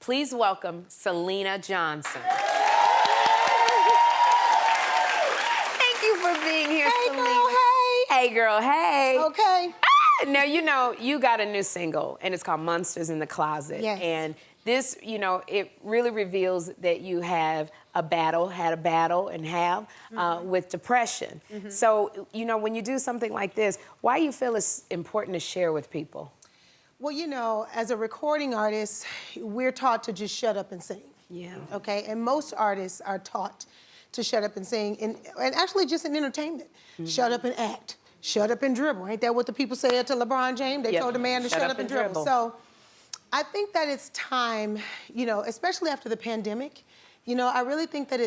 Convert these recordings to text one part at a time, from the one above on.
Please welcome Syleena Johnson. Thank you for being here, Hey, Syleena. girl, hey. Hey, girl, hey. Okay. Now, you know, you got a new single, and it's called Monsters in the Closet. Yes. And this, you know, it really reveals that you have had a battle, and have with depression. So, you know, when you do something like this, why do you feel it's important to share with people? Well, you know, as a recording artist, we're taught to just shut up and sing. Yeah. Okay, and most artists are taught to shut up and sing, and actually just in entertainment. Shut up and act. Shut up and dribble. Ain't that what the people said to LeBron James? They told the man to shut up and dribble. So I think that it's time, you know, especially after the pandemic, you know, I really think that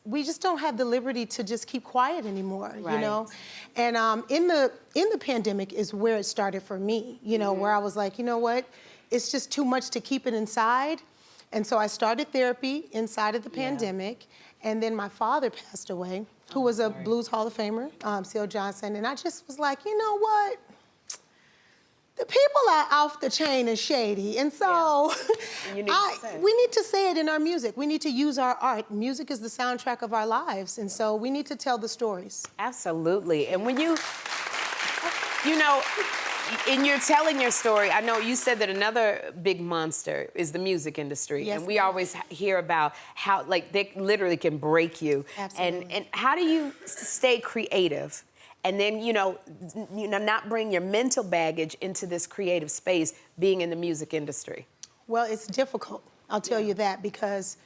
we just don't have the liberty to just keep quiet anymore, you know? And in the pandemic is where it started for me, you know, where I was like, you know what? It's just too much to keep it inside. And so I started therapy inside of the pandemic. And then my father passed away, who was a Blues Hall of Famer, Syleena Johnson. And I just was like, you know what? The people are off the chain and shady. And so and you need to we need to say it in our music. We need to use our art. Music is the soundtrack of our lives. And so we need to tell the stories. Absolutely. And when you know, in your telling your story, I know you said that another big monster is the music industry. Yes, and we always hear about how, like, they literally can break you. Absolutely. And how do you stay creative? And then, you know, not bring your mental baggage into this creative space, being in the music industry? Well, it's difficult, I'll tell you that, because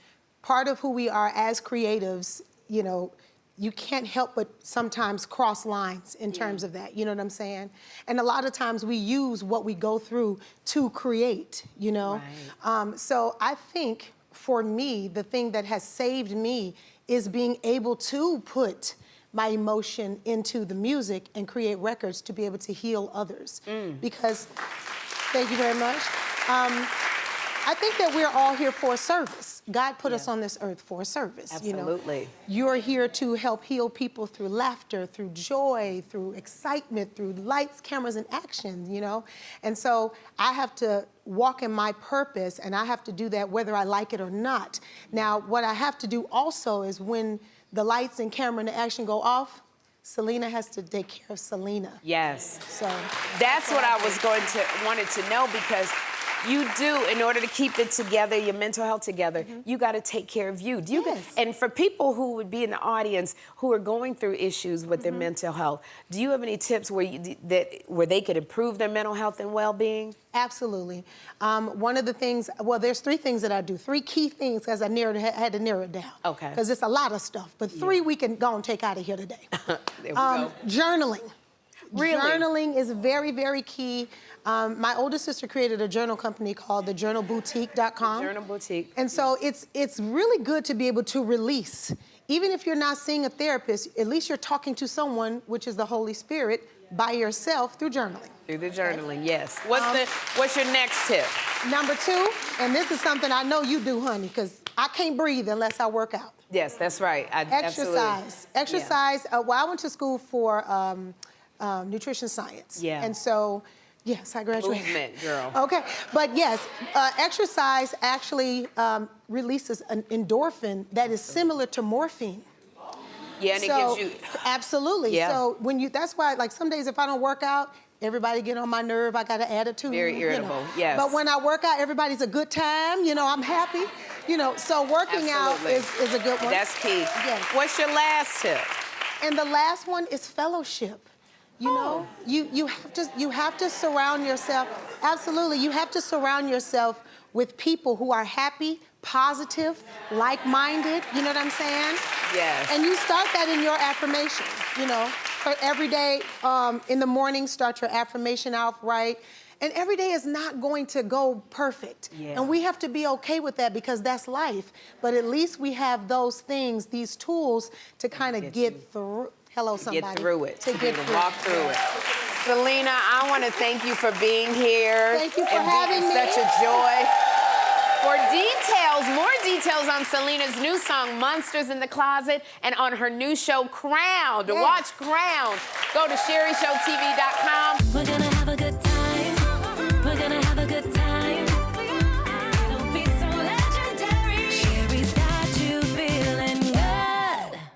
part of who we are as creatives, you know, you can't help but sometimes cross lines in terms of that, you know what I'm saying? And a lot of times we use what we go through to create, you know? So I think for me, the thing that has saved me is being able to put my emotion into the music and create records to be able to heal others. Because, thank you very much. I think that we're all here for a service. God put us on this earth for a service. Absolutely. You know? You're here to help heal people through laughter, through joy, through excitement, through lights, cameras, and action, you know? And so I have to walk in my purpose, and I have to do that whether I like it or not. Now, what I have to do also is when the lights and camera and the action go off, Syleena has to take care of Syleena. Yes. So that's what I was wanted to know, because you do, in order to keep it together, your mental health together, you got to take care of you. And for people who would be in the audience who are going through issues with their mental health, do you have any tips where they could improve their mental health and well-being? Absolutely. One of the things, well, there's 3 things that I do, 3 key things, because I had to narrow it down. Okay. Because it's a lot of stuff, but 3 we can go and take out of here today. There we go. Journaling. Really? Journaling is very, very key. My older sister created a journal company called thejournalboutique.com. Journal Boutique. And so it's really good to be able to release. Even if you're not seeing a therapist, at least you're talking to someone, which is the Holy Spirit, by yourself through journaling. Through the journaling, yes. What's your next tip? Number 2, and this is something I know you do, honey, because I can't breathe unless I work out. Yes, that's right. Exercise. Absolutely. Exercise. Well, I went to school for nutrition science. Yeah. And so, yes, I graduated. Movement, girl. Okay, but yes, exercise actually releases an endorphin that is similar to morphine. Yeah, and it gives you... Absolutely. Yeah. So that's why, like, some days if I don't work out, everybody get on my nerve. I got an attitude. Very irritable, yes. But when I work out, everybody's a good time. You know, I'm happy. You know, so working out is a good one. That's key. Yes. What's your last tip? And the last one is fellowship. You know, you have to surround yourself. Absolutely, you have to surround yourself with people who are happy, positive, like-minded. You know what I'm saying? Yes. And you start that in your affirmation. You know, every day in the morning, start your affirmation out right. And every day is not going to go perfect. Yeah. And we have to be okay with that, because that's life. But at least we have those things, these tools to kind of get through. Hello, somebody. Get through it. To get through walk through it. Syleena, I want to thank you for being here. Thank you for having me. Such a joy. For more details on Syleena's new song, Monsters in the Closet, and on her new show, Crown. To watch Crown, go to SherriShowTV.com.